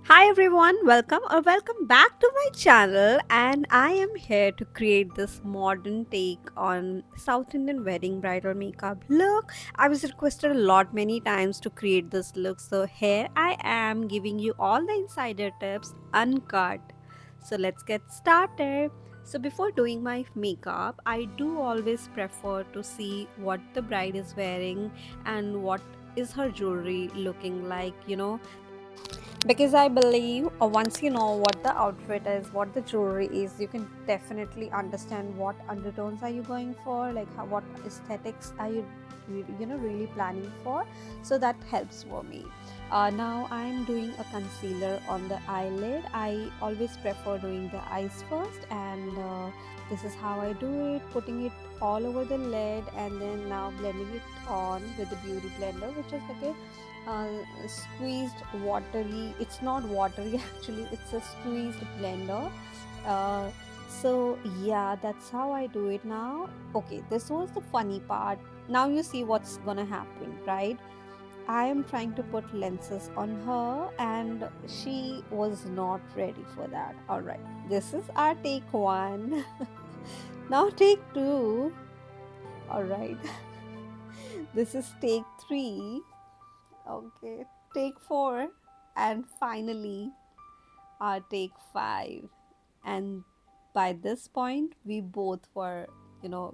Hi everyone, welcome back to my channel, and I am here to create this modern take on South Indian wedding bridal makeup look. I was requested a lot many times to create this look, so here I am giving you all the insider tips uncut. So let's get started. So before doing my makeup, I do always prefer to see what the bride is wearing and what is her jewelry looking like, because I believe once you know what the outfit is, what the jewelry is, you can definitely understand what undertones are you going for, like what aesthetics are you really planning for. So that helps for me. Now I'm doing a concealer on the eyelid. I always prefer doing the eyes first, and this is how I do it, putting it all over the lid and then now blending it on with the beauty blender, which is like a squeezed watery, it's not watery actually, it's a squeezed blender. Uh, so yeah, that's how I do it now. Okay, this was the funny part. Now you see what's gonna happen, right? I am trying to put lenses on her and she was not ready for that. All right, this is our take one. Now take two. All right. This is take three. Okay, take four, and finally, take five. And by this point, we both were,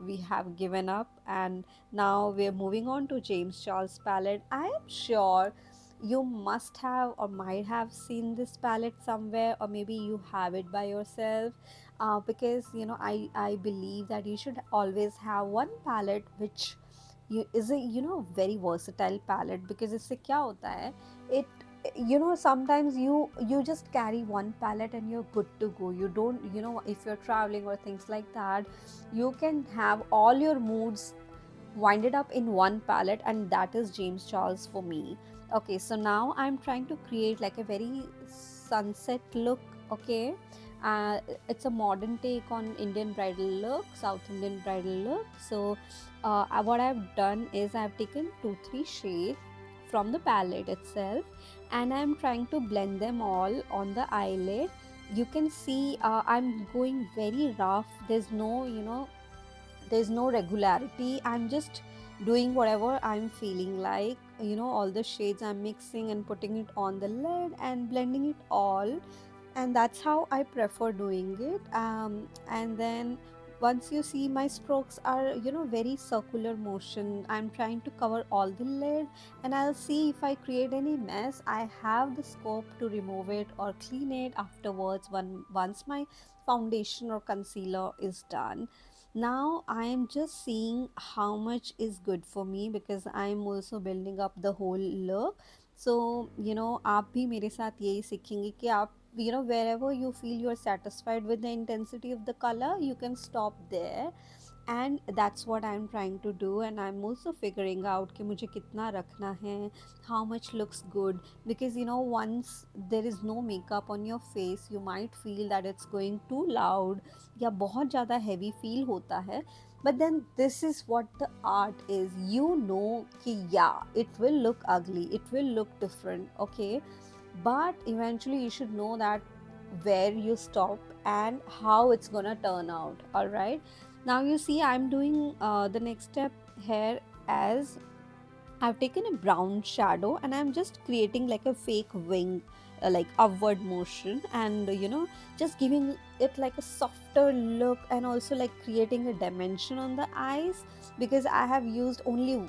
we have given up, and now we're moving on to James Charles palette. I am sure you must have or might have seen this palette somewhere, or maybe you have it by yourself. Because I believe that you should always have one palette which you is a very versatile palette, because इससे क्या होता है, it sometimes you just carry one palette and you're good to go. You don't, if you're traveling or things like that, you can have all your moods winded up in one palette, and that is James Charles for me. Okay, so now I'm trying to create like a very sunset look. Okay, uh, it's a modern take on Indian bridal look, South Indian bridal look. So what I've done is I've taken 2 3 shades from the palette itself, and I'm trying to blend them all on the eyelid. You can see I'm going very rough. There's no regularity. I'm just doing whatever I'm feeling like. All the shades I'm mixing and putting it on the lid and blending it all, and that's how I prefer doing it. And then once you see my strokes are very circular motion, I'm trying to cover all the lid, and I'll see if I create any mess. I have the scope to remove it or clean it afterwards once my foundation or concealer is done. Now I am just seeing how much is good for me, because I am also building up the whole look. So आप भी मेरे साथ यही सीखेंगे कि आप wherever you feel you're satisfied with the intensity of the color, you can stop there. And that's what I'm trying to do, and I'm also figuring out कि मुझे कितना रखना है, how much looks good. Because once there is no makeup on your face, you might feel that it's going too loud या बहुत ज़्यादा heavy feel होता है. But then this is what the art is. कि yeah, it will look ugly, it will look different, okay, but eventually you should know that where you stop and how it's gonna turn out. All right, now you see I'm doing the next step here, as I've taken a brown shadow and I'm just creating like a fake wing, like upward motion, and just giving it like a softer look, and also like creating a dimension on the eyes, because I have used only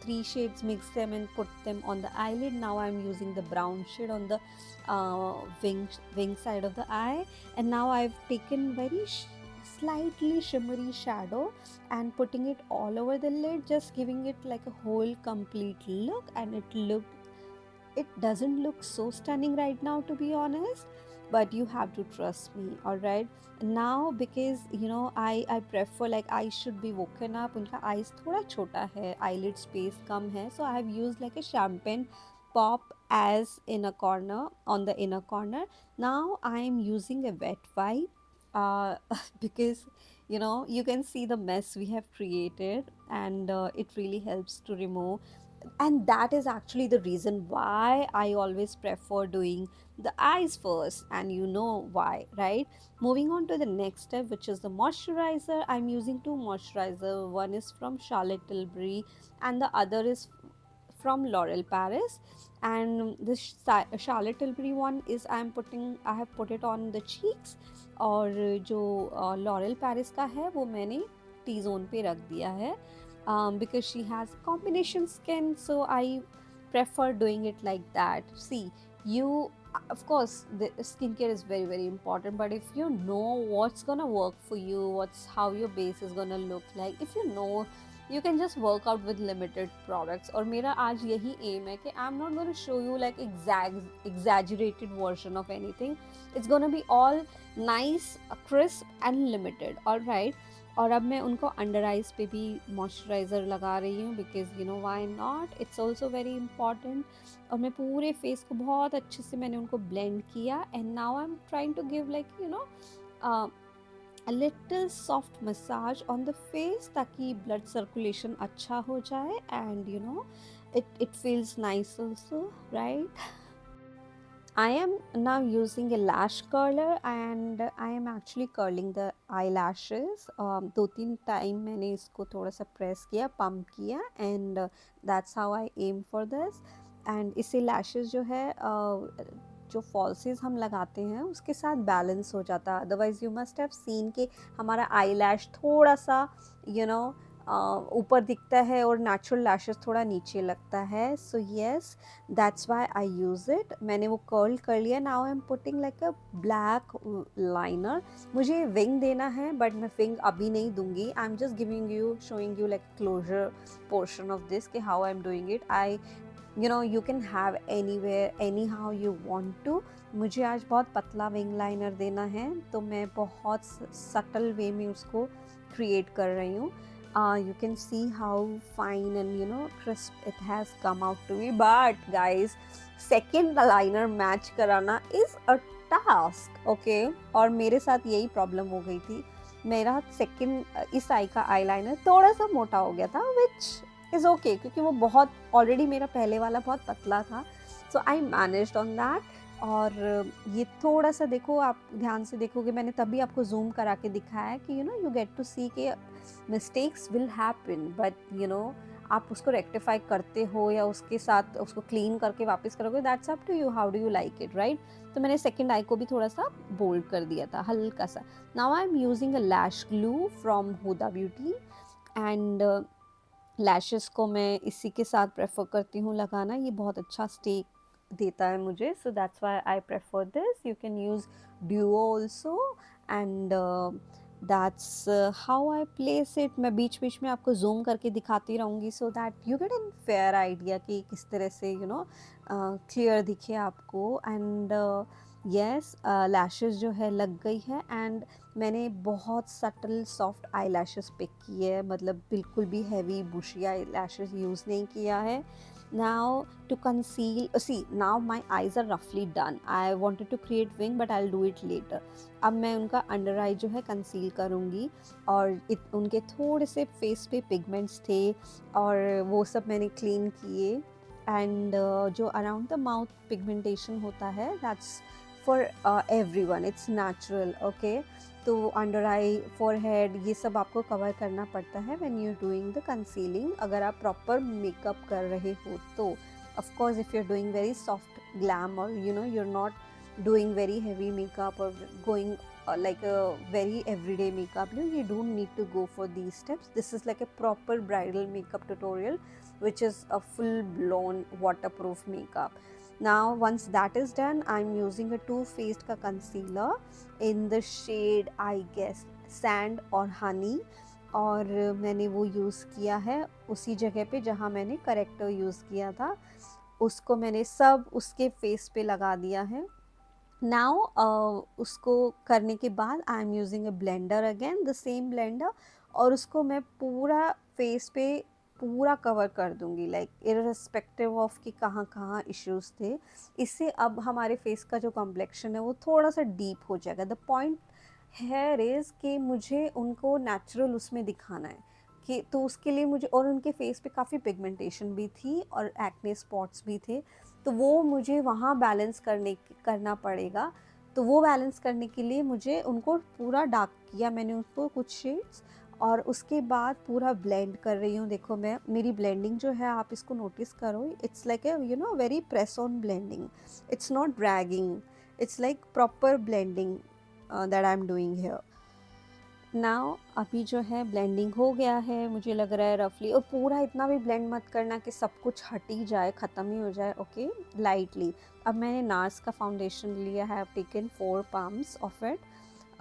3 shades, mix them and put them on the eyelid. Now I'm using the brown shade on the wing side of the eye, and now I've taken very slightly shimmery shadow and putting it all over the lid, just giving it like a whole complete look. And it doesn't look so stunning right now, to be honest, but you have to trust me. All right, now because I prefer, like, I should be woken up, उनका eyes थोड़ा छोटा है, eyelid space कम है, so I have used like a champagne pop as in a corner, on the inner corner. Now I am using a wet wipe, because you can see the mess we have created, and it really helps to remove. And that is actually the reason why I always prefer doing the eyes first, and you know why, right? Moving on to the next step, which is the moisturizer. I'm using two moisturizer. One is from Charlotte Tilbury and the other is from L'Oreal Paris. And the Charlotte Tilbury one is I have put it on the cheeks, और जो L'Oreal Paris का है वो मैंने T zone पे रख दिया है, because she has combination skin, so I prefer doing it like that. See, you, of course the skincare is very very important, but if you know what's gonna work for you, what's how your base is gonna look like, if you know, you can just work out with limited products. और मेरा आज यही aim है कि I'm not going to show you like exaggerated version of anything. It's going to be all nice, crisp and limited. All right. और अब मैं उनको अंडर आइज पे भी मॉइस्चराइज़र लगा रही हूँ, because you know why not, it's also very important. और मैं पूरे फेस को बहुत अच्छे से मैंने उनको ब्लेंड किया, and now I am trying to give like you know a little soft massage on the face ताकि blood circulation अच्छा हो जाए, and you know it feels nice also, right? I am now using a lash curler and I am actually curling the eyelashes. दो तीन time मैंने इसको थोड़ा सा प्रेस किया, पम्प किया, and that's how I aim for this. And इससे lashes जो है जो फॉल्सेस हम लगाते हैं उसके साथ बैलेंस हो जाता है। Otherwise you must have seen कि हमारा आई लैश थोड़ा सा यू नो ऊपर दिखता है और नेचुरल लैशेस थोड़ा नीचे लगता है। So yes, that's why I use it. मैंने वो कर्ल कर लिया। Now I am putting like a black liner. मुझे विंग देना है बट मैं विंग अभी नहीं दूंगी। I am just giving you, showing you like closer portion of this कि how I am doing it. I you know you can have anywhere anyhow you want to. मुझे आज बहुत पतला wing liner देना है तो मैं बहुत सटल वे में उसको क्रिएट कर रही हूँ। You can see how fine and you know crisp it has come out to be, but guys, second liner match कराना is a task, okay? और मेरे साथ यही प्रॉब्लम हो गई थी। मेरा सेकंड इस आई का आईलाइनर थोड़ा सा मोटा हो गया था, which is okay क्योंकि वो बहुत ऑलरेडी मेरा पहले वाला बहुत पतला था, so I managed on that। और ये थोड़ा सा देखो, आप ध्यान से देखोगे, मैंने तभी आपको जूम करा के दिखाया है कि you know you get to see के mistakes will happen, but you know आप उसको रेक्टिफाई करते हो या उसके साथ उसको क्लीन करके वापस करोगे, that's up to you, how do you like it, right? तो मैंने सेकंड आई को भी थोड़ा सा बोल्ड कर दिया था, हल्का सा। Now I am using a lash glue from Huda Beauty, and lashes को मैं इसी के साथ प्रेफर करती हूँ लगाना। ये बहुत अच्छा स्टे देता है मुझे, so that's why I prefer this. You can use duo also, and that's how I place it. मैं बीच बीच में आपको जूम करके दिखाती रहूँगी so that you get an fair idea कि किस तरह से यू नो क्लियर दिखे आपको। एंड येस, लैशेस जो है लग गई है, एंड मैंने बहुत subtle soft eye lashes pick की है, मतलब बिल्कुल भी हैवी बुशी आई लैशेस यूज़ नहीं किया है। Now to conceal, see now my eyes are roughly done. I wanted to create wing but I'll do it later. अब मैं उनका अंडर आई जो है कंसील करूँगी, और उनके थोड़े से फेस पे पिगमेंट्स थे और वो सब मैंने क्लीन किए। एंड जो अराउंड द माउथ पिगमेंटेशन होता है, that's for everyone, it's natural, okay? तो अंडर आई, फोरहेड, ये सब आपको कवर करना पड़ता है when you doing the concealing, अगर आप प्रॉपर मेकअप कर रहे हो तो। Of course if you are doing very soft glam और you know you are not doing very heavy makeup or going like a very everyday makeup, you don't need to go for these steps. This is like a proper bridal makeup tutorial, which is a full blown waterproof makeup. Now once that is done, I'm using a Too Faced ka concealer in the shade I guess sand or honey, और मैंने वो use किया है उसी जगह पे जहाँ मैंने करेक्टर यूज़ किया था, उसको मैंने सब उसके फेस पे लगा दिया है। नाउ उसको करने के बाद आई am using a blender, again the same blender, और उसको मैं पूरा फेस पे पूरा कवर कर दूंगी, लाइक इररिस्पेक्टिव ऑफ कि कहाँ कहाँ इश्यूज थे। इससे अब हमारे फेस का जो कॉम्प्लेक्शन है वो थोड़ा सा डीप हो जाएगा। द पॉइंट है इज़ कि मुझे उनको नेचुरल उसमें दिखाना है कि, तो उसके लिए मुझे, और उनके फेस पे काफ़ी पिगमेंटेशन भी थी और एक्ने स्पॉट्स भी थे, तो वो मुझे वहाँ बैलेंस करना पड़ेगा। तो वो बैलेंस करने के लिए मुझे उनको पूरा डार्क किया मैंने उसको कुछ शेड्स, और उसके बाद पूरा ब्लेंड कर रही हूँ। देखो मैं मेरी ब्लेंडिंग जो है आप इसको नोटिस करो, it's like a very press on blending, it's not dragging, it's like proper blending that I am doing here now. अभी जो है ब्लेंडिंग हो गया है मुझे लग रहा है रफली, और पूरा इतना भी ब्लेंड मत करना कि सब कुछ हट ही जाए, ख़त्म ही हो जाए, ओके, लाइटली। अब मैंने नार्स का फाउंडेशन लिया है, have taken 4 pumps of it,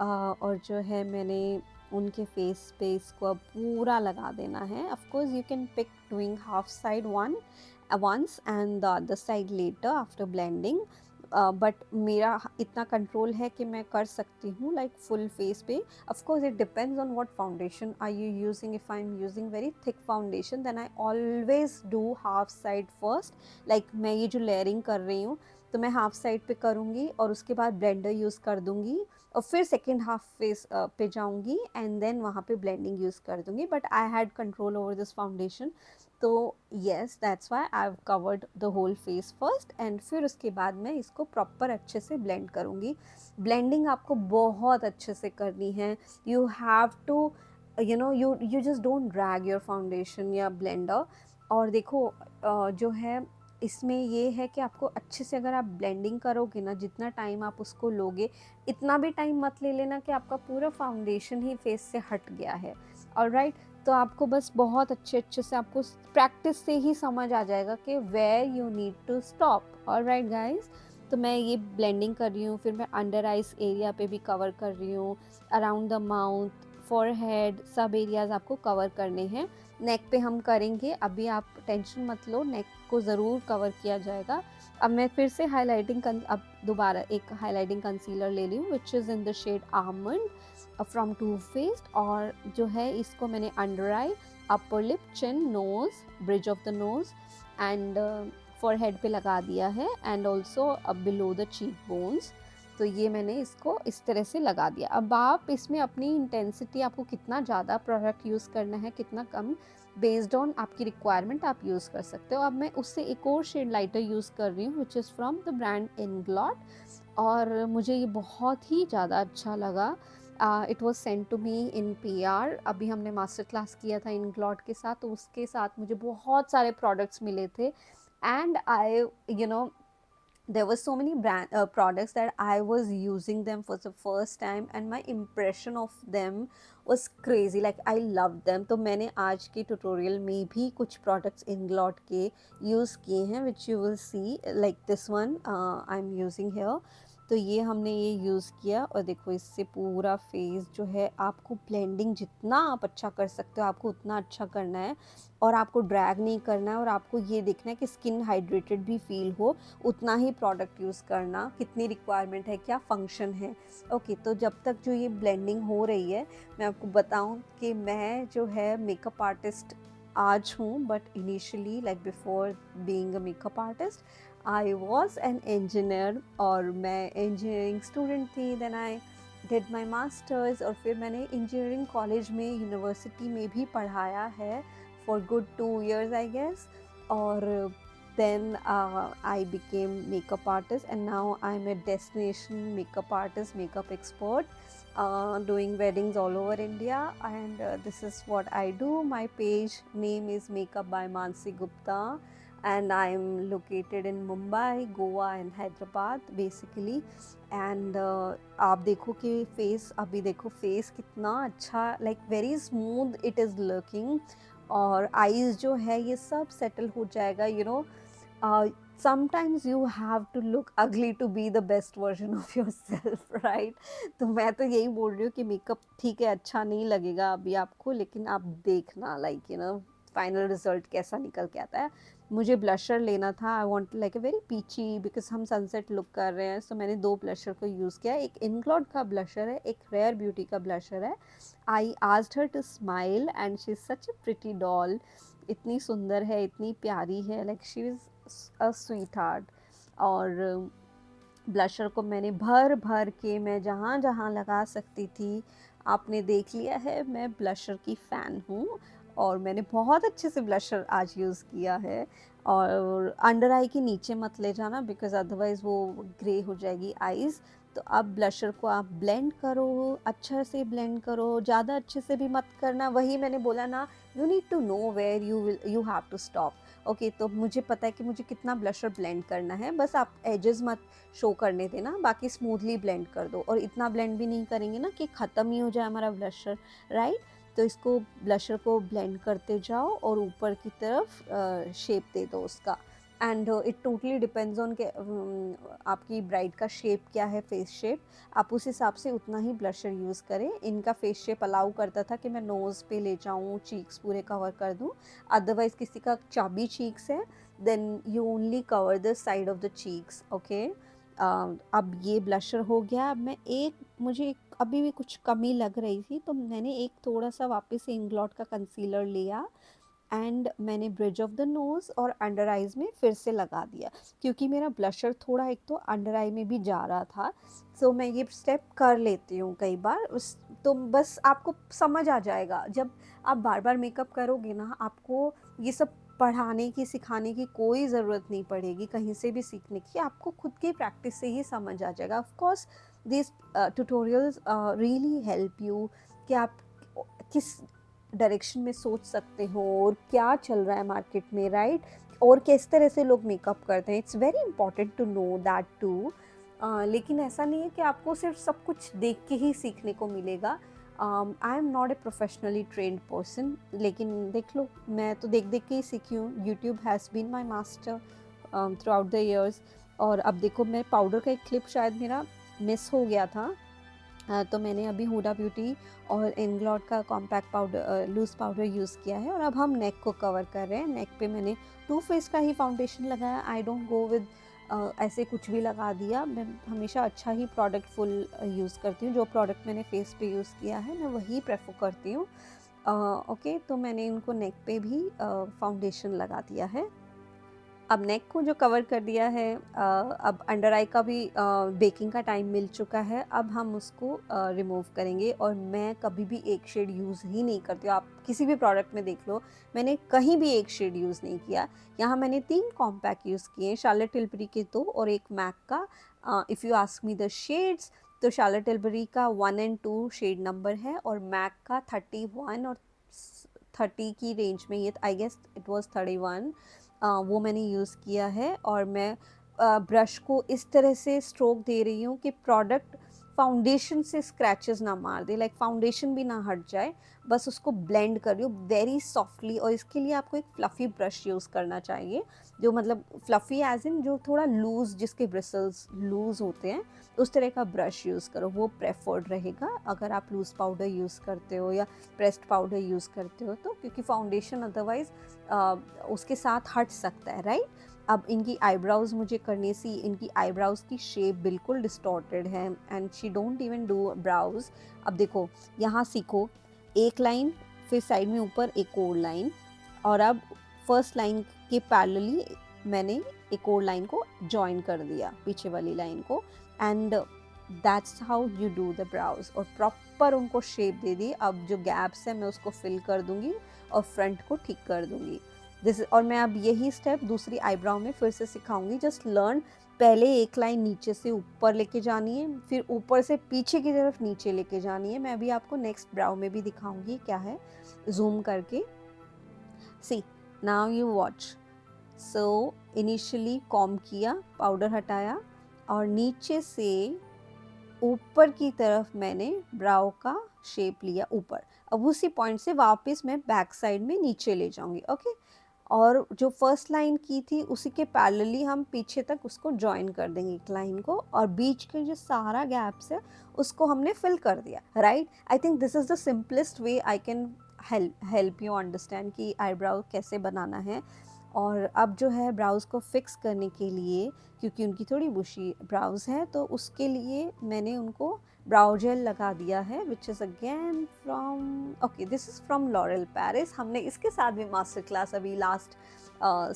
और जो है मैंने उनके फेस पे इसको अब पूरा लगा देना है। Of course you can pick doing half side once and the other side later after blending, but मेरा इतना कंट्रोल है कि मैं कर सकती हूँ लाइक फुल फेस पे। Of course it depends on what foundation are you using, if I am using very thick foundation then I always do half side first. Like मैं ये जो लेयरिंग कर रही हूँ तो मैं हाफ साइड पे करूँगी और उसके बाद ब्लेंडर यूज़ कर दूँगी, और फिर सेकेंड हाफ फेस पे जाऊँगी एंड देन वहाँ पे ब्लेंडिंग यूज़ कर दूँगी। But I had control over this foundation, तो yes that's why I have covered the whole face first, and फिर उसके बाद मैं इसको प्रॉपर अच्छे से ब्लेंड करूँगी। ब्लेंडिंग आपको बहुत अच्छे से करनी है, you have to you just don't drag your foundation या ब्लेंडर। और देखो जो है इसमें ये है कि आपको अच्छे से अगर आप ब्लेंडिंग करोगे ना, जितना टाइम आप उसको लोगे, इतना भी टाइम मत ले लेना कि आपका पूरा फाउंडेशन ही फेस से हट गया है। ऑलराइट, तो आपको बस बहुत अच्छे से आपको प्रैक्टिस से ही समझ आ जाएगा कि where you need to stop. Alright guys, तो मैं ये ब्लेंडिंग कर रही हूँ, फिर मैं अंडर आइज एरिया पे भी कवर कर रही हूँ, अराउंड द माउथ, फॉरहेड, सब एरियाज आपको कवर करने हैं। नेक पे हम करेंगे, अभी आप टेंशन मत लो, नेक को ज़रूर कवर किया जाएगा। अब मैं फिर से अब दोबारा एक हाईलाइटिंग कंसीलर ले रही हूँ which is in the shade almond from Too Faced, और जो है इसको मैंने under eye, upper lip, chin, nose, bridge of the nose and forehead पे लगा दिया है, and also below the cheek bones. तो ये मैंने इसको इस तरह से लगा दिया। अब आप इसमें अपनी इंटेंसिटी, आपको कितना ज़्यादा प्रोडक्ट यूज़ करना है कितना कम, बेस्ड ऑन आपकी रिक्वायरमेंट आप यूज़ कर सकते हो। अब मैं उससे एक और शेड लाइटर यूज़ कर रही हूँ which is from the brand Inglot, और मुझे ये बहुत ही ज़्यादा अच्छा लगा। It was send to me in PR, अभी हमने मास्टर क्लास किया था इंग्लॉट के साथ, तो उसके साथ मुझे बहुत सारे प्रोडक्ट्स मिले थे, and I there were so many products that I was using them for the first time and my impression of them was crazy, like I loved them। तो मैंने आज के tutorial में भी कुछ products Inglot के use किए हैं which you will see like this one I'm using here। तो ये हमने ये यूज़ किया, और देखो इससे पूरा फेस जो है, आपको ब्लेंडिंग जितना आप अच्छा कर सकते हो आपको उतना अच्छा करना है, और आपको ड्रैग नहीं करना है, और आपको ये देखना है कि स्किन हाइड्रेटेड भी फील हो, उतना ही प्रोडक्ट यूज़ करना, कितनी रिक्वायरमेंट है, क्या फंक्शन है। ओके, तो जब तक जो ये ब्लेंडिंग हो रही है, मैं आपको बताऊं कि मैं जो है मेकअप आर्टिस्ट आज हूँ, but initially like before being a makeup artist I was an engineer, और मैं इंजीनियरिंग स्टूडेंट थी। Then I did my masters, और फिर मैंने इंजीनियरिंग कॉलेज में, यूनिवर्सिटी में भी पढ़ाया है for good 2 years I guess, or then I became makeup artist, and now I'm a destination makeup artist, makeup expert, doing weddings all over India, and this is what I do. My page name is Makeup by Mansi Gupta, and I'm located in Mumbai, Goa and Hyderabad basically। And आप देखो कि face, अभी देखो face कितना अच्छा, like very smooth it is looking, और eyes जो है ये सब सेटल हो जाएगा। Sometimes you have to look ugly to be the best version of yourself, right. तो मैं तो यही बोल रही हूँ कि मेकअप ठीक है, अच्छा नहीं लगेगा अभी आपको, लेकिन आप देखना लाइक फाइनल रिजल्ट कैसा निकल के आता है। मुझे ब्लशर लेना था, I want like a very peachy, because हम सनसेट लुक कर रहे हैं, सो मैंने 2 ब्लशर को यूज़ किया। एक इंग्लॉट का ब्लशर है, एक रेयर ब्यूटी का ब्लशर है। I asked her to smile and she is such a pretty doll, इतनी सुंदर है, इतनी प्यारी है, like she is a sweetheart. और ब्लशर को मैंने भर भर के मैं जहाँ जहाँ लगा सकती थी, आपने देख लिया है, मैं ब्लशर की फ़ैन हूँ। और मैंने बहुत अच्छे से ब्लशर आज यूज़ किया है। और अंडर आई के नीचे मत ले जाना, बिकॉज़ अदरवाइज़ वो ग्रे हो जाएगी आईज़। तो अब ब्लशर को आप ब्लेंड करो, अच्छा से ब्लेंड करो, ज़्यादा अच्छे से भी मत करना। वही मैंने बोला ना, you need to know where you have to stop. Okay, तो मुझे पता है कि मुझे कितना ब्लशर ब्लेंड करना है, बस आप एजेस मत शो करने देना, बाकी स्मूथली ब्लेंड कर दो। और इतना ब्लेंड भी नहीं करेंगे ना कि ख़त्म ही हो जाए हमारा ब्लशर, राइट? तो इसको ब्लशर को ब्लेंड करते जाओ और ऊपर की तरफ शेप दे दो उसका। And it totally depends on के आपकी ब्राइड का शेप क्या है, फेस शेप। आप उस हिसाब से उतना ही ब्लशर यूज़ करें। इनका फेस शेप अलाउ करता था कि मैं नोज़ पे ले जाऊँ, चीक्स पूरे कवर कर दूँ। अदरवाइज़ किसी का चाबी चीक्स है, then you only cover the side of the cheeks. Okay, अब ये ब्लशर हो गया। अब मैं मुझे अभी भी कुछ कमी लग रही थी, तो मैंने एक थोड़ा सा वापस से इंग्लॉट का कंसीलर लिया एंड मैंने ब्रिज ऑफ द नोज़ और अंडर आइज़ में फिर से लगा दिया, क्योंकि मेरा ब्लशर थोड़ा एक तो अंडर आई में भी जा रहा था। सो मैं ये स्टेप कर लेती हूँ कई बार तो बस आपको समझ आ जाएगा। जब आप बार बार मेकअप करोगे ना, आपको ये सब पढ़ाने की, सिखाने की कोई ज़रूरत नहीं पड़ेगी, कहीं से भी सीखने की। आपको खुद की प्रैक्टिस से ही समझ आ जाएगा। Of course this tutorials really help you कि आप किस डायरेक्शन में सोच सकते हो और क्या चल रहा है मार्केट में, राइट? और किस तरह से लोग मेकअप करते हैं। It's very important to know that too. लेकिन ऐसा नहीं है कि आपको सिर्फ सब कुछ देख के ही सीखने को मिलेगा। I am not a professionally trained person, लेकिन देख लो, मैं तो देख देख के ही सीखी हूँ। YouTube has been my master throughout the years. और अब देखो, मैं पाउडर का एक क्लिप शायद मेरा मिस हो गया था। तो मैंने अभी हुडा ब्यूटी और इंग्लॉट का compact powder, loose powder use किया है। और अब हम नेक को कवर कर रहे हैं। नेक पे मैंने टू फेस का ही फाउंडेशन लगाया। आई डोंट गो विद ऐसे कुछ भी लगा दिया। मैं हमेशा अच्छा ही प्रोडक्ट फुल यूज़ करती हूँ। जो प्रोडक्ट मैंने फेस पे यूज़ किया है, मैं वही प्रेफर करती हूँ। ओके, तो मैंने इनको नेक पे भी फाउंडेशन लगा दिया है। अब नेक को जो कवर कर दिया है, अब अंडर आई का भी बेकिंग का टाइम मिल चुका है। अब हम उसको रिमूव करेंगे। और मैं कभी भी एक शेड यूज़ ही नहीं करती हूँ। आप किसी भी प्रोडक्ट में देख लो, मैंने कहीं भी एक शेड यूज़ नहीं किया। यहाँ मैंने 3 कॉम्पैक्ट यूज़ किए, शार्लेट टिल्बरी के 2 और एक मैक का। If you ask me the shades, तो शार्लेट टिल्बरी का 1 and 2 शेड नंबर है और मैक का 31 और 30 की रेंज में, ये आई गेस इट वाज 31, वो मैंने यूज़ किया है। और मैं ब्रश को इस तरह से स्ट्रोक दे रही हूँ कि प्रोडक्ट फाउंडेशन से स्क्रैचेस ना मार दे, लाइक फाउंडेशन भी ना हट जाए, बस उसको ब्लेंड कर रही हूँ वेरी सॉफ्टली। और इसके लिए आपको एक फ्लफ़ी ब्रश यूज़ करना चाहिए, जो मतलब फ्लफ़ी एज इन जो थोड़ा लूज़, जिसके ब्रिसल्स लूज़ होते हैं, उस तरह का ब्रश यूज़ करो, वो प्रेफर्ड रहेगा अगर आप लूज़ पाउडर यूज़ करते हो या प्रेस्ड पाउडर यूज़ करते हो तो, क्योंकि फाउंडेशन अदरवाइज़ उसके साथ हट सकता है, राइट? अब इनकी आईब्राउज़ मुझे करनी सी, इनकी आईब्राउज़ की शेप बिल्कुल डिस्टॉर्टेड है and she don't even do browse. अब देखो, यहाँ सीखो, एक लाइन, फिर साइड में ऊपर एक और लाइन, और अब फर्स्ट लाइन के पैरेलली मैंने एक और लाइन को जॉइन कर दिया, पीछे वाली लाइन को। And that's how you do the browse, और प्रॉपर उनको शेप दे दी। अब जो गैप्स है मैं उसको फिल कर दूंगी और फ्रंट को ठीक कर दूंगी। और मैं अब यही स्टेप दूसरी आईब्राउ में फिर से सिखाऊंगी। जस्ट लर्न, पहले एक लाइन नीचे से ऊपर लेके जानी है, फिर ऊपर से पीछे की तरफ नीचे लेके जानी है। मैं अभी आपको नेक्स्ट ब्राउ में भी दिखाऊंगी क्या है, जूम करके। See, now you watch. So initially comb किया, पाउडर हटाया और नीचे से ऊपर की तरफ मैंने ब्राउ का शेप लिया ऊपर। अब उसी पॉइंट से वापस मैं बैक साइड में नीचे ले जाऊंगी। ओके, और जो फर्स्ट लाइन की थी उसी के पैरेलली हम पीछे तक उसको ज्वाइन कर देंगे एक लाइन को, और बीच के जो सारा गैप्स है उसको हमने फिल कर दिया, right? I think this is the simplest way I can help you understand कि आईब्राउ कैसे बनाना है। और अब जो है ब्राउज़ को फिक्स करने के लिए, क्योंकि उनकी थोड़ी बुशी ब्राउज़ है, तो उसके लिए मैंने उनको ब्राउ जेल लगा दिया है, which is again from, okay, this is from laurel Paris. हमने इसके साथ भी मास्टर क्लास अभी लास्ट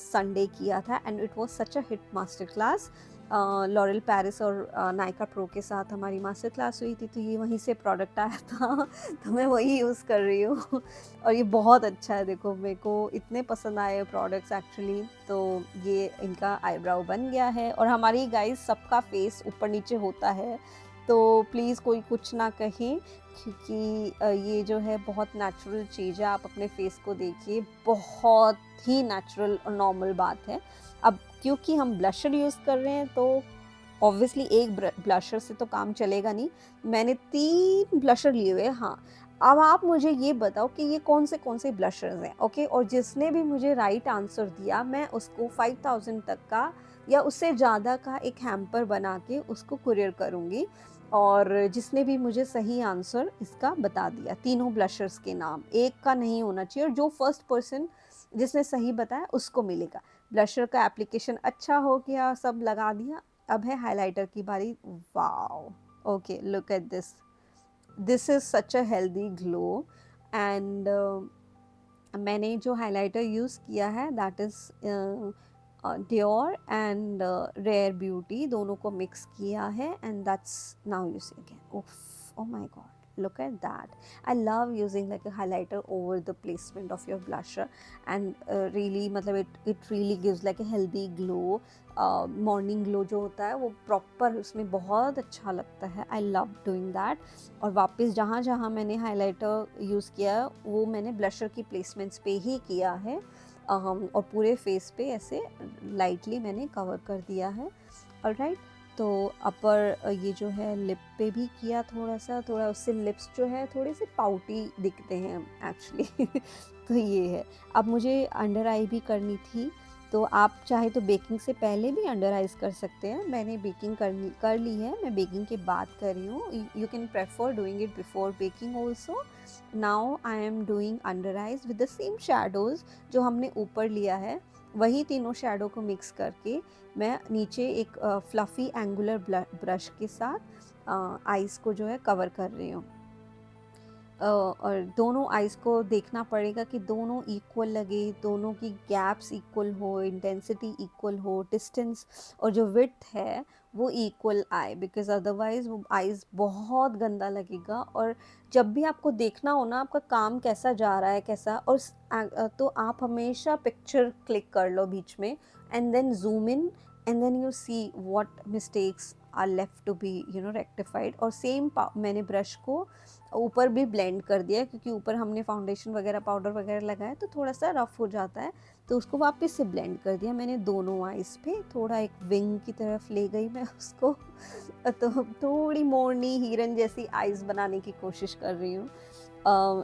संडे किया था and it was such a hit master class. Laurel Paris और नायका प्रो के साथ हमारी मास्टर क्लास हुई थी, तो ये वहीं से प्रोडक्ट आया था तो मैं वही यूज़ कर रही हूँ और ये बहुत अच्छा है। देखो मेरे को इतने पसंद आए प्रोडक्ट्स एक्चुअली। तो ये इनका आईब्राउ बन गया है और हमारी गाइस सबका फेस ऊपर नीचे होता है, तो प्लीज़ कोई कुछ ना कहे, क्योंकि ये जो है बहुत नेचुरल चीज़ है। आप अपने फेस को देखिए, बहुत ही नेचुरल और नॉर्मल बात है। अब क्योंकि हम ब्लशर यूज़ कर रहे हैं तो ऑब्वियसली एक ब्लशर से तो काम चलेगा नहीं। मैंने 3 ब्लशर लिए हुए हैं। हाँ, अब आप मुझे ये बताओ कि ये कौन से ब्लशर्स हैं, ओके? और जिसने भी मुझे राइट आंसर दिया मैं उसको 5000 तक का या उससे ज़्यादा का एक हैम्पर बना के उसको कुरियर करूँगी। और जिसने भी मुझे सही आंसर इसका बता दिया, तीनों ब्लशर्स के नाम, एक का नहीं होना चाहिए, और जो फर्स्ट पर्सन जिसने सही बताया उसको मिलेगा। ब्लशर का एप्लीकेशन अच्छा हो गया, सब लगा दिया, अब है हाइलाइटर की बारी। Wow, okay, look at this, this is such a healthy glow. And मैंने जो हाइलाइटर यूज़ किया है that is Dior and Rare Beauty, दोनों को मिक्स किया है, and that's, now you see again, oof, oh my god, look at that. I love using like a highlighter over the placement of your blusher, and really मतलब it really gives like a healthy glow. Morning glow जो होता है वो proper उसमें बहुत अच्छा लगता है। I love doing that. और वापस जहाँ जहाँ मैंने हाइलाइटर यूज़ किया वो मैंने ब्लशर की प्लेसमेंट्स पे ही किया है, और पूरे फेस पे ऐसे लाइटली मैंने कवर कर दिया है। ऑलराइट, तो अपर ये जो है लिप पे भी किया थोड़ा सा, थोड़ा उससे लिप्स जो है थोड़े से पाउटी दिखते हैं एक्चुअली तो ये है। अब मुझे अंडर आई भी करनी थी, तो आप चाहे तो बेकिंग से पहले भी अंडर आइज कर सकते हैं। मैंने बेकिंग कर ली है, मैं बेकिंग के बाद कर रही हूँ। You can prefer doing it before baking also. Now I am doing under eyes with the same shadows जो हमने ऊपर लिया है, वही तीनों शेडो को मिक्स करके मैं नीचे एक फ्लफ़ी एंगुलर ब्रश के साथ आइज़ को जो है कवर कर रही हूँ। और दोनों आइज़ को देखना पड़ेगा कि दोनों इक्वल लगे, दोनों की गैप्स इक्वल हो, इंटेंसिटी इक्वल हो, डिस्टेंस और जो विड्थ है वो इक्वल आए, बिकॉज़ अदरवाइज़ वो आइज़ बहुत गंदा लगेगा। और जब भी आपको देखना हो ना आपका काम कैसा जा रहा है, कैसा, और तो आप हमेशा पिक्चर क्लिक कर लो बीच में, and then zoom in, and then you see what mistakes are left to be rectified. और सेम मैंने ब्रश को ऊपर भी ब्लेंड कर दिया, क्योंकि ऊपर हमने फाउंडेशन वगैरह पाउडर वगैरह लगाया तो थोड़ा सा रफ़ हो जाता है, तो उसको वापस से ब्लेंड कर दिया मैंने दोनों आइज़ पे। थोड़ा एक विंग की तरफ ले गई मैं उसको तो थोड़ी मोरनी हिरन जैसी आइज़ बनाने की कोशिश कर रही हूँ।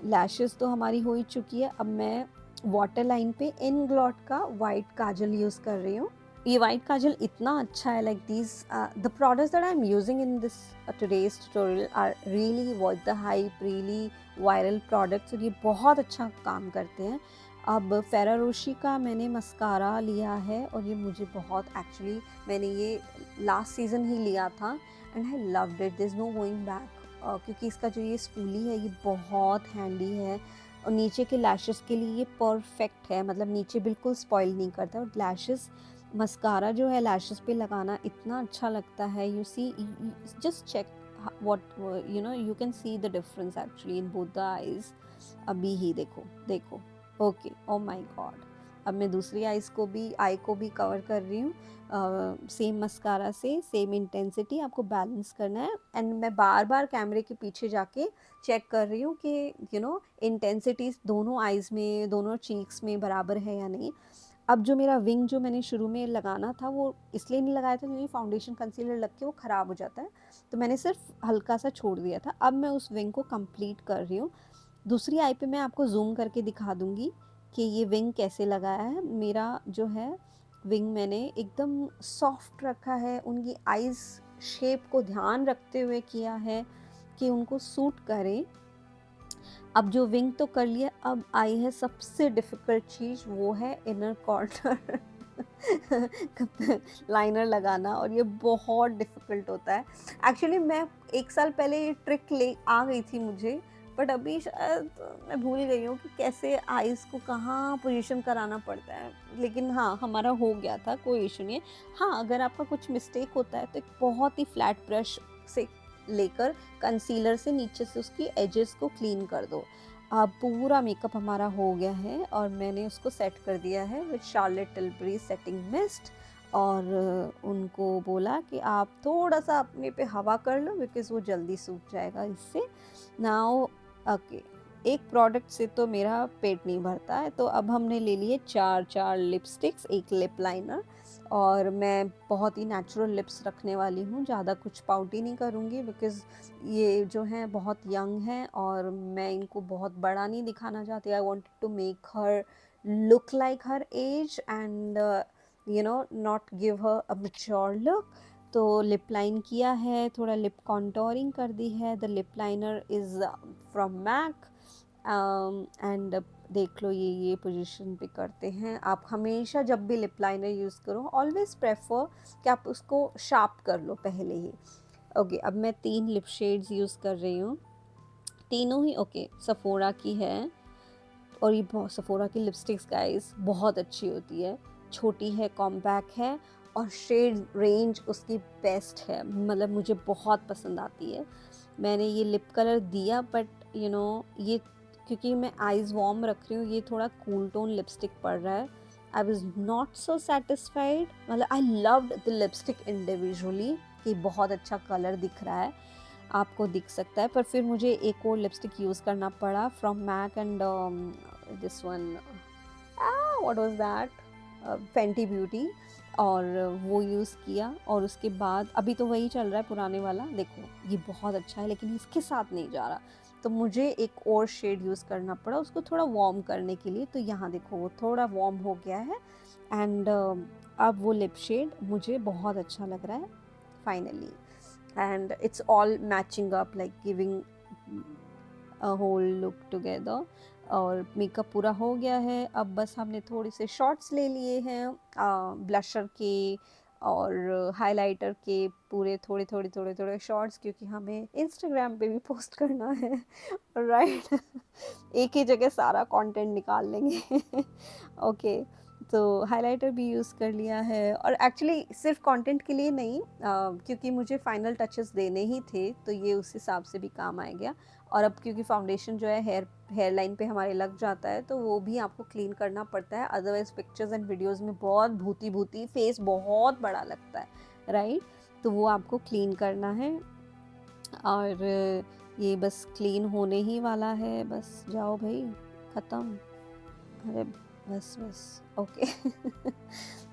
लैशेस तो हमारी हो ही चुकी है। अब मैं वाटर लाइन पे इनग्लॉट का वाइट काजल यूज़ कर रही हूँ। ये वाइट काजल इतना अच्छा है, like these the products that I am using in this today's tutorial are really worth the hype, really viral products, और ये बहुत अच्छा काम करते हैं। अब फेरारोशी का मैंने मस्कारा लिया है और ये मुझे बहुत, एक्चुअली मैंने ये लास्ट सीज़न ही लिया था and I loved it, there is no going back, क्योंकि इसका जो ये स्पूली है ये बहुत हैंडी है, और नीचे के लैशेस के लिए ये परफेक्ट है, मतलब नीचे बिल्कुल स्पॉइल नहीं करता। और लैशेस मस्कारा जो है लैशेस पे लगाना इतना अच्छा लगता है। You see, just check what you can see the difference actually in both the eyes. अभी ही देखो देखो, ओके, ओ माय गॉड। अब मैं दूसरी आई को भी कवर कर रही हूँ, सेम मस्कारा से, सेम इंटेंसिटी आपको बैलेंस करना है। एंड मैं बार बार कैमरे के पीछे जाके चेक कर रही हूँ कि इंटेंसिटी दोनों आइज़ में, दोनों चीक्स में बराबर है या नहीं। अब जो मेरा विंग जो मैंने शुरू में लगाना था वो इसलिए नहीं लगाया था क्योंकि फाउंडेशन कंसीलर लग के वो ख़राब हो जाता है, तो मैंने सिर्फ हल्का सा छोड़ दिया था। अब मैं उस विंग को कंप्लीट कर रही हूँ। दूसरी आई पे मैं आपको जूम करके दिखा दूँगी कि ये विंग कैसे लगाया है। मेरा जो है विंग मैंने एकदम सॉफ्ट रखा है, उनकी आइज़ शेप को ध्यान रखते हुए किया है कि उनको सूट करे। अब जो विंग तो कर लिया, अब आई है सबसे डिफ़िकल्ट चीज़, वो है इनर कॉर्नर लाइनर लगाना, और ये बहुत डिफ़िकल्ट होता है। एक्चुअली मैं 1 साल पहले ये ट्रिक ले आ गई थी मुझे, बट अभी शायद मैं भूल गई हूँ कि कैसे आईज़ को कहाँ पोजीशन कराना पड़ता है। लेकिन हाँ, हमारा हो गया था, कोई इश्यू नहीं है। हाँ, अगर आपका कुछ मिस्टेक होता है तो एक बहुत ही फ्लैट ब्रश से लेकर कंसीलर से नीचे से उसकी एजेस को क्लीन कर दो। अब पूरा मेकअप हमारा हो गया है और मैंने उसको सेट कर दिया है with Charlotte Tilbury setting mist. और उनको बोला कि आप थोड़ा-सा अपने पे हवा कर लो बिकॉज़ वो जल्दी सूख जाएगा इससे। नाउ ओके, एक प्रोडक्ट से तो मेरा पेट नहीं भरता है, तो अब हमने ले लिए 4-4 लिपस्टिक्स, एक लिप लाइनर। और मैं बहुत ही नेचुरल लिप्स रखने वाली हूँ, ज़्यादा कुछ पाउटी नहीं करूँगी बिकॉज़ ये जो हैं बहुत यंग हैं और मैं इनको बहुत बड़ा नहीं दिखाना चाहती। I wanted to make her look like her age and not give her a mature look. तो लिप लाइन किया है, थोड़ा लिप कॉन्टोरिंग कर दी है। The lip liner is from MAC and देख लो ये पोजीशन पे करते हैं। आप हमेशा जब भी लिप लाइनर यूज़ करो ऑलवेज़ प्रेफर कि आप उसको शार्प कर लो पहले ही। ओके, अब मैं 3 लिप शेड्स यूज़ कर रही हूँ, तीनों ही ओके सफोरा की है। और ये बहुत सफोरा की लिपस्टिक्स गाइस बहुत अच्छी होती है, छोटी है, कॉम्पैक्ट है और शेड रेंज उसकी बेस्ट है, मतलब मुझे बहुत पसंद आती है। मैंने ये लिप कलर दिया बट ये क्योंकि मैं आइज़ वार्म रख रही हूँ, ये थोड़ा कूल टोन लिपस्टिक पड़ रहा है। I was not so satisfied, मतलब I loved the lipstick individually कि बहुत अच्छा कलर दिख रहा है, आपको दिख सकता है, पर फिर मुझे एक और लिपस्टिक यूज़ करना पड़ा from MAC and this one what was that Fenty Beauty. और वो यूज़ किया और उसके बाद अभी तो वही चल रहा है पुराने वाला, देखो ये बहुत अच्छा है लेकिन इसके साथ नहीं जा रहा, तो मुझे एक और शेड यूज़ करना पड़ा उसको थोड़ा वार्म करने के लिए। तो यहाँ देखो वो थोड़ा वार्म हो गया है एंड अब वो लिप शेड मुझे बहुत अच्छा लग रहा है finally. and it's all matching up like giving a whole look together। और मेकअप पूरा हो गया है, अब बस हमने थोड़े से शॉट्स ले लिए हैं ब्लशर के और हाइलाइटर के, पूरे थोड़े थोड़े थोड़े थोड़े शॉट्स, क्योंकि हमें इंस्टाग्राम पे भी पोस्ट करना है राइट एक ही जगह सारा कंटेंट निकाल लेंगे ओके, तो हाइलाइटर भी यूज़ कर लिया है और एक्चुअली सिर्फ कंटेंट के लिए नहीं, क्योंकि मुझे फाइनल टचेस देने ही थे तो ये उस हिसाब से भी काम आ गया। और अब क्योंकि फाउंडेशन जो है हेयर लाइन पे हमारे लग जाता है तो वो भी आपको क्लीन करना पड़ता है, अदरवाइज पिक्चर्स एंड वीडियोस में बहुत भूती भूती फेस बहुत बड़ा लगता है राइट, तो वो आपको क्लीन करना है। और ये बस क्लीन होने ही वाला है, बस जाओ भाई ख़त्म। अरे बस बस ओके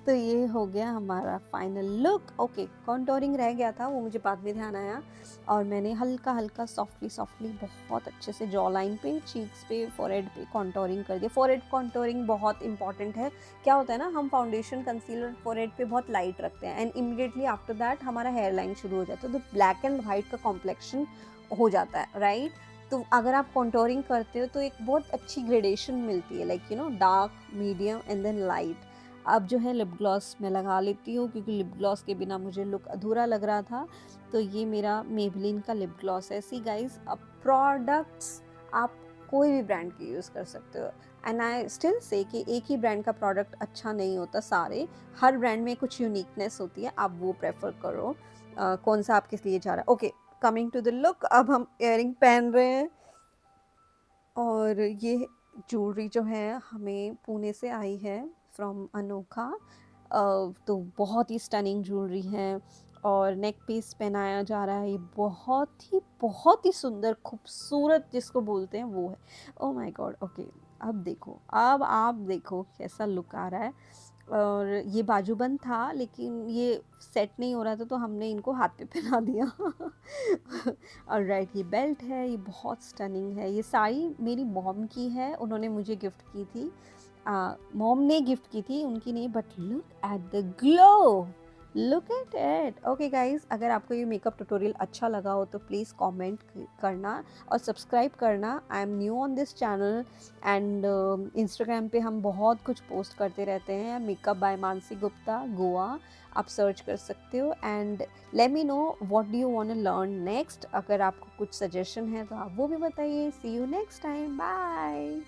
तो ये हो गया हमारा फाइनल लुक। ओके, कॉन्टोरिंग रह गया था, वो मुझे बाद में ध्यान आया और मैंने हल्का हल्का सॉफ्टली सॉफ्टली बहुत अच्छे से जॉ लाइन पे, चीक्स पे, फोरहेड पे कॉन्टोरिंग कर दिया। फोरहेड कॉन्टोरिंग बहुत इंपॉर्टेंट है। क्या होता है ना, हम फाउंडेशन कंसीलर फोरहेड पे बहुत लाइट रखते हैं एंड इमीडिएटली आफ्टर दैट हमारा हेयर लाइन शुरू हो जाता है, तो ब्लैक एंड वाइट का कॉम्प्लेक्शन हो जाता है राइट। तो अगर आप कॉन्टोरिंग करते हो तो एक बहुत अच्छी ग्रेडेशन मिलती है, like dark, medium and then light. अब जो है लिप ग्लॉस मैं लगा लेती हूँ क्योंकि लिप ग्लॉस के बिना मुझे लुक अधूरा लग रहा था। तो ये मेरा मेबलिन का लिप ग्लॉस है। सी गाइज, अब प्रोडक्ट्स आप कोई भी ब्रांड के यूज़ कर सकते हो एंड आई स्टिल से कि एक ही ब्रांड का प्रोडक्ट अच्छा नहीं होता, सारे हर ब्रांड में कुछ यूनिकनेस होती है, आप वो प्रेफर करो कौन सा आप किस लिए जा रहा है। Okay, coming to the look, अब हम इयरिंग पहन रहे हैं और ये ज्वेलरी जो है हमें पुणे से आई है फ्रॉम अनोखा। तो बहुत ही स्टनिंग ज्वेलरी है और नेक पीस पहनाया जा रहा है, ये बहुत ही सुंदर खूबसूरत जिसको बोलते हैं वो है। ओह माय गॉड, ओके अब देखो, अब आप देखो कैसा लुक आ रहा है। और ये बाजूबंद था लेकिन ये सेट नहीं हो रहा था तो हमने इनको हाथ पे पहना दिया और राइट, ये बेल्ट है, ये बहुत स्टनिंग है। ये साड़ी मेरी मॉम की है, उन्होंने मुझे गिफ्ट की थी, मॉम ने गिफ्ट की थी, उनकी नहीं, but look at the glow, look at it. Okay guys, अगर आपको ये मेकअप ट्यूटोरियल अच्छा लगा हो तो प्लीज़ कमेंट करना और सब्सक्राइब करना। I am new on this channel and Instagram पे हम बहुत कुछ पोस्ट करते रहते हैं। मेकअप बाय मानसी गुप्ता गोवा आप सर्च कर सकते हो and let me know what do you want to learn next. अगर आपको कुछ सजेशन है तो आप वो भी बताइए। सी यू नेक्स्ट टाइम, बाय।